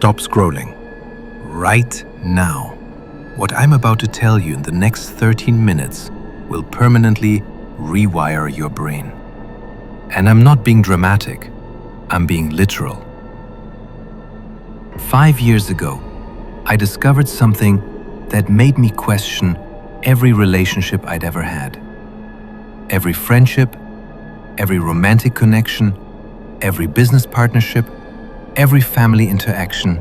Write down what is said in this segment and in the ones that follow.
stop scrolling. Right now. What I'm about to tell you in the next 13 minutes will permanently rewire your brain. And I'm not being dramatic, I'm being literal. 5 years ago, I discovered something that made me question every relationship I'd ever had. Every friendship, every romantic connection, every business partnership, every family interaction,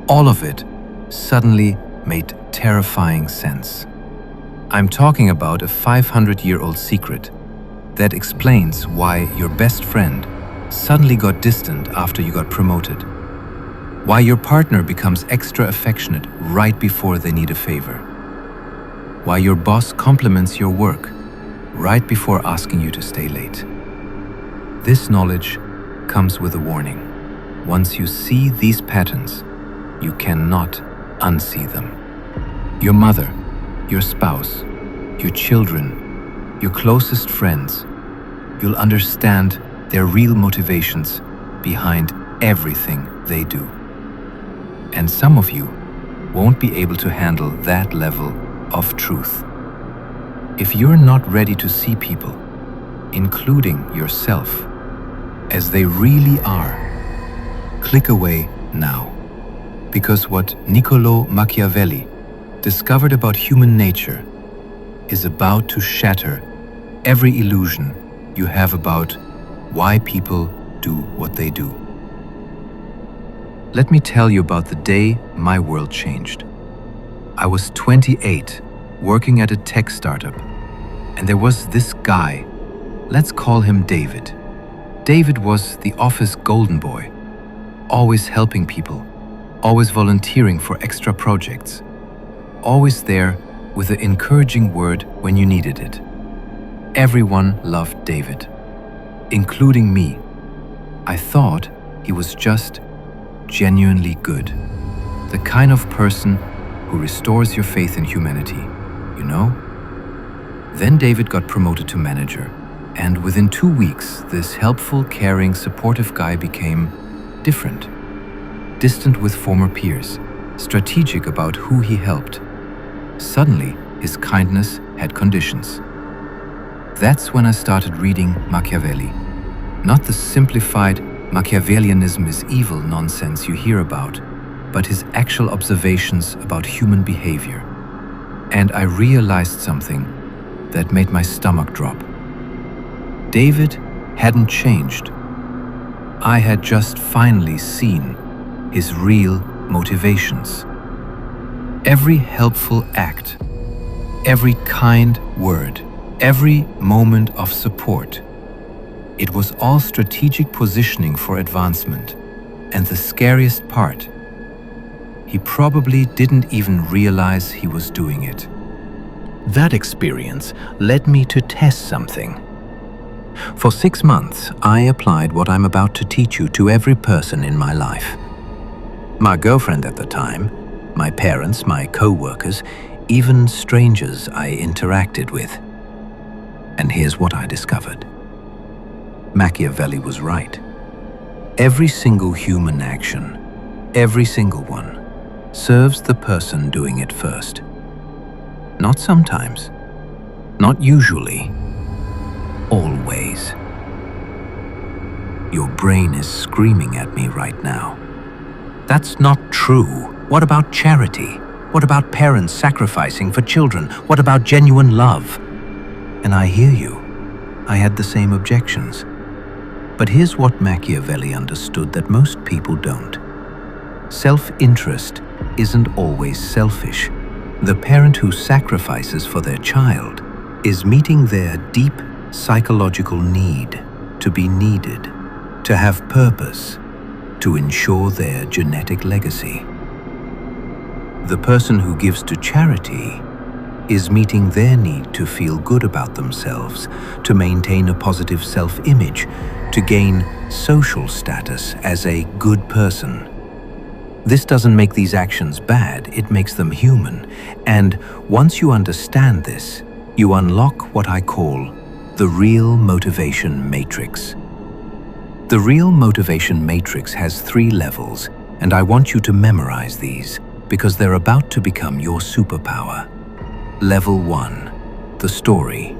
all of it suddenly made terrifying sense. I'm talking about a 500-year-old secret that explains why your best friend suddenly got distant after you got promoted, why your partner becomes extra affectionate right before they need a favor, why your boss compliments your work right before asking you to stay late. This knowledge comes with a warning. Once you see these patterns, you cannot unsee them. Your mother, your spouse, your children, your closest friends, you'll understand their real motivations behind everything they do. And some of you won't be able to handle that level of truth. If you're not ready to see people, including yourself, as they really are, click away now. Because what Niccolò Machiavelli discovered about human nature is about to shatter every illusion you have about why people do what they do. Let me tell you about the day my world changed. I was 28, working at a tech startup, and there was this guy. Let's call him David. David was the office golden boy, always helping people, always volunteering for extra projects, always there with an encouraging word when you needed it. Everyone loved David, including me. I thought he was just genuinely good, the kind of person who restores your faith in humanity, you know? Then David got promoted to manager, and within 2 weeks, this helpful, caring, supportive guy became different, distant with former peers, strategic about who he helped. Suddenly, his kindness had conditions. That's when I started reading Machiavelli. Not the simplified Machiavellianism is evil nonsense you hear about, but his actual observations about human behavior. And I realized something that made my stomach drop. David hadn't changed. I had just finally seen his real motivations. Every helpful act, every kind word, every moment of support, it was all strategic positioning for advancement. And the scariest part, he probably didn't even realize he was doing it. That experience led me to test something. For 6 months, I applied what I'm about to teach you to every person in my life. My girlfriend at the time, my parents, my co-workers, even strangers I interacted with. And here's what I discovered. Machiavelli was right. Every single human action, every single one, serves the person doing it first. Not sometimes, not usually, always. Your brain is screaming at me right now. That's not true. What about charity? What about parents sacrificing for children? What about genuine love? And I hear you. I had the same objections. But here's what Machiavelli understood that most people don't. Self-interest isn't always selfish. The parent who sacrifices for their child is meeting their deep psychological need to be needed, to have purpose, to ensure their genetic legacy. The person who gives to charity is meeting their need to feel good about themselves, to maintain a positive self-image, to gain social status as a good person. This doesn't make these actions bad, it makes them human. And once you understand this, you unlock what I call the real motivation matrix. The real motivation matrix has 3 levels, and I want you to memorize these because they're about to become your superpower. Level 1. The story.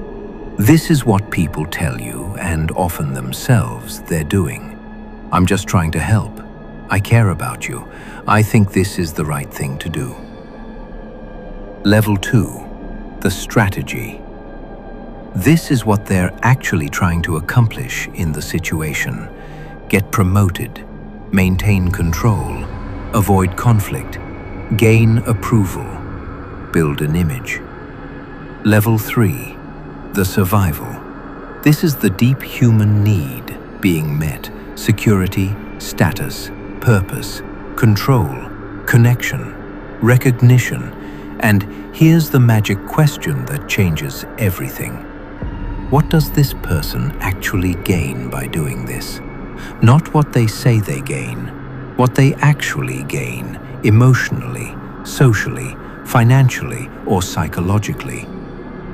This is what people tell you, and often themselves, they're doing. I'm just trying to help. I care about you. I think this is the right thing to do. Level 2. The strategy. This is what they're actually trying to accomplish in the situation. Get promoted, maintain control, avoid conflict, gain approval, build an image. Level 3. The survival. This is the deep human need being met. Security, status, purpose, control, connection, recognition, and here's the magic question that changes everything. What does this person actually gain by doing this? Not what they say they gain, what they actually gain emotionally, socially, financially, or psychologically.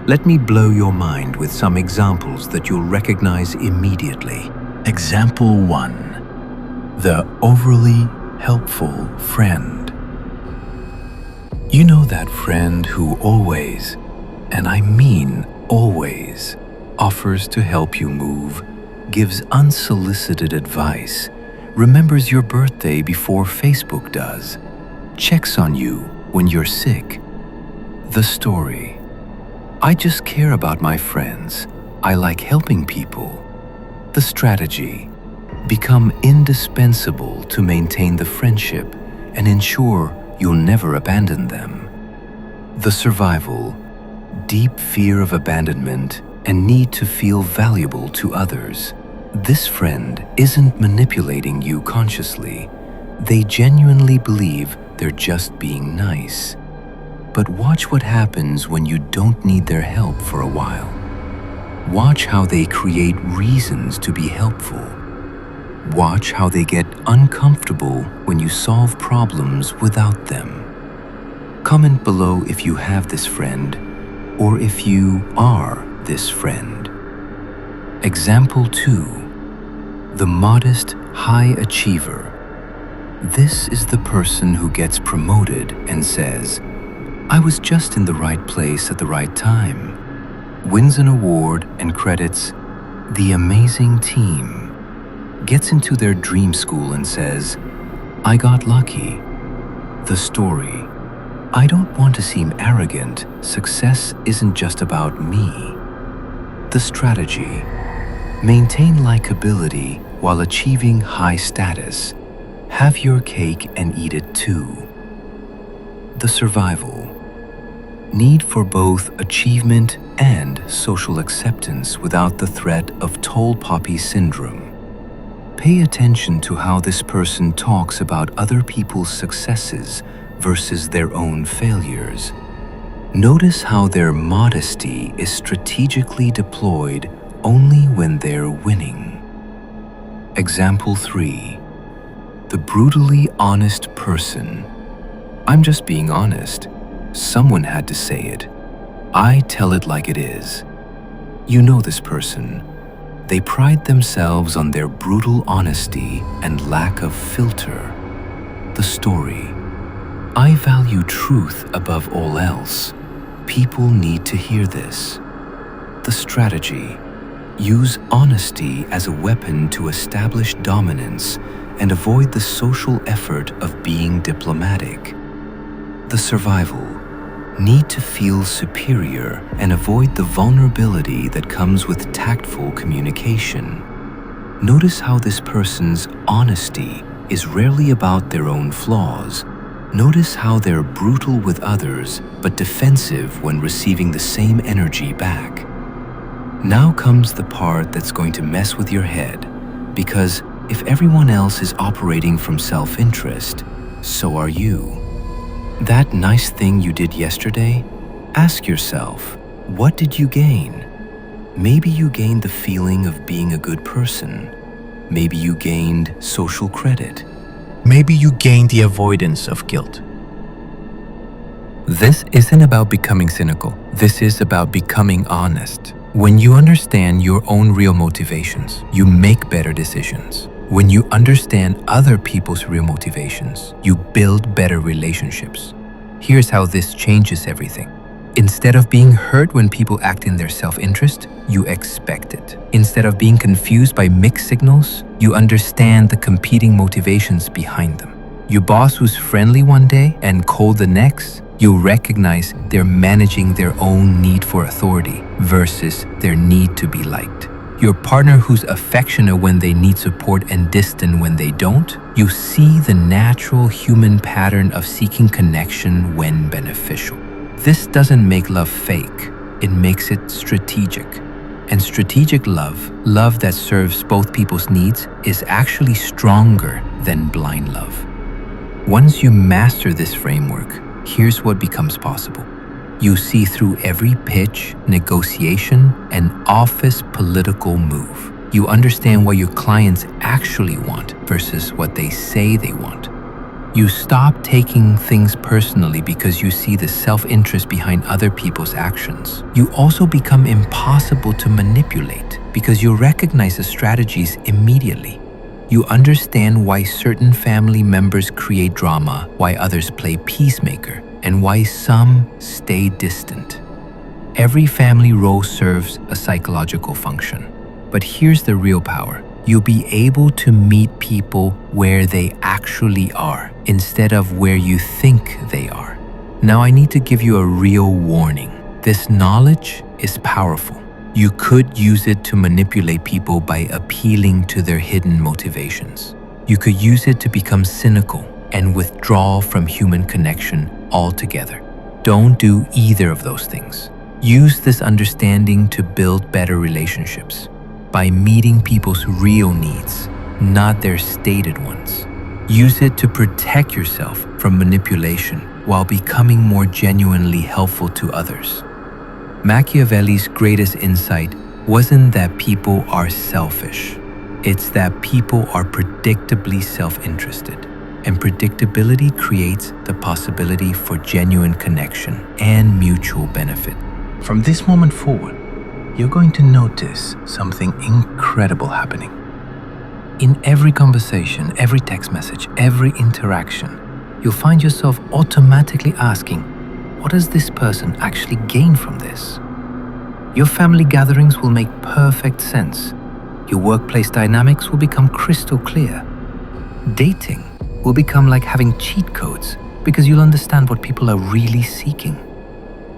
Let me blow your mind with some examples that you'll recognize immediately. Example 1. The overly helpful friend. You know that friend who always, and I mean always, offers to help you move, gives unsolicited advice, remembers your birthday before Facebook does, checks on you when you're sick. The story. I just care about my friends. I like helping people. The strategy. Become indispensable to maintain the friendship and ensure you'll never abandon them. The survival. Deep fear of abandonment and need to feel valuable to others. This friend isn't manipulating you consciously. They genuinely believe they're just being nice. But watch what happens when you don't need their help for a while. Watch how they create reasons to be helpful. Watch how they get uncomfortable when you solve problems without them. Comment below if you have this friend or if you are this friend. Example 2. The modest high achiever. This is the person who gets promoted and says, I was just in the right place at the right time. Wins an award and credits the amazing team. Gets into their dream school and says, I got lucky. The story. I don't want to seem arrogant. Success isn't just about me. The strategy. Maintain likability while achieving high status. Have your cake and eat it too. The survival. Need for both achievement and social acceptance without the threat of tall poppy syndrome. Pay attention to how this person talks about other people's successes versus their own failures. Notice how their modesty is strategically deployed only when they're winning. Example 3. The brutally honest person. I'm just being honest. Someone had to say it. I tell it like it is. You know this person. They pride themselves on their brutal honesty and lack of filter. The story. I value truth above all else. People need to hear this. The strategy. Use honesty as a weapon to establish dominance and avoid the social effort of being diplomatic. The survival. Need to feel superior and avoid the vulnerability that comes with tactful communication. Notice how this person's honesty is rarely about their own flaws. Notice how they're brutal with others but defensive when receiving the same energy back. Now comes the part that's going to mess with your head, because if everyone else is operating from self-interest, so are you. That nice thing you did yesterday? Ask yourself, what did you gain? Maybe you gained the feeling of being a good person. Maybe you gained social credit. Maybe you gained the avoidance of guilt. This isn't about becoming cynical. This is about becoming honest. When you understand your own real motivations, you make better decisions. When you understand other people's real motivations, you build better relationships. Here's how this changes everything. Instead of being hurt when people act in their self-interest, you expect it. Instead of being confused by mixed signals, you understand the competing motivations behind them. Your boss who's friendly one day and cold the next, you recognize they're managing their own need for authority versus their need to be liked. Your partner who's affectionate when they need support and distant when they don't, you see the natural human pattern of seeking connection when beneficial. This doesn't make love fake, it makes it strategic. And strategic love, love that serves both people's needs, is actually stronger than blind love. Once you master this framework, here's what becomes possible. You see through every pitch, negotiation, and office political move. You understand what your clients actually want versus what they say they want. You stop taking things personally because you see the self-interest behind other people's actions. You also become impossible to manipulate because you recognize the strategies immediately. You understand why certain family members create drama, why others play peacemaker, and why some stay distant. Every family role serves a psychological function. But here's the real power. You'll be able to meet people where they actually are instead of where you think they are. Now I need to give you a real warning. This knowledge is powerful. You could use it to manipulate people by appealing to their hidden motivations. You could use it to become cynical and withdraw from human connection altogether. Don't do either of those things. Use this understanding to build better relationships by meeting people's real needs, not their stated ones. Use it to protect yourself from manipulation while becoming more genuinely helpful to others. Machiavelli's greatest insight wasn't that people are selfish. It's that people are predictably self-interested, and predictability creates the possibility for genuine connection and mutual benefit. From this moment forward, you're going to notice something incredible happening. In every conversation, every text message, every interaction, you'll find yourself automatically asking, what does this person actually gain from this? Your family gatherings will make perfect sense. Your workplace dynamics will become crystal clear. Dating will become like having cheat codes because you'll understand what people are really seeking.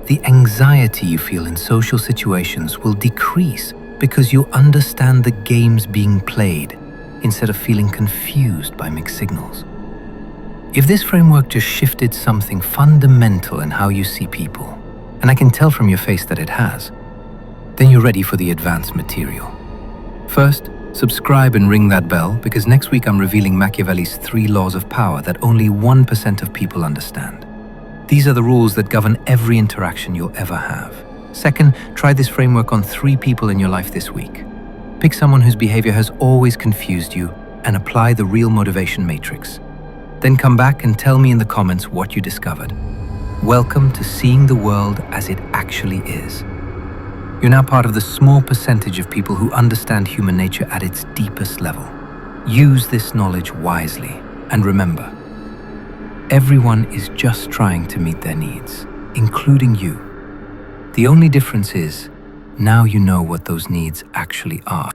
The anxiety you feel in social situations will decrease because you'll understand the games being played instead of feeling confused by mixed signals. If this framework just shifted something fundamental in how you see people, and I can tell from your face that it has, then you're ready for the advanced material. First, subscribe and ring that bell because next week I'm revealing Machiavelli's 3 laws of power that only 1% of people understand. These are the rules that govern every interaction you'll ever have. Second, try this framework on 3 people in your life this week. Pick someone whose behavior has always confused you and apply the real motivation matrix. Then come back and tell me in the comments what you discovered. Welcome to seeing the world as it actually is. You're now part of the small percentage of people who understand human nature at its deepest level. Use this knowledge wisely, and remember, everyone is just trying to meet their needs, including you. The only difference is, now you know what those needs actually are.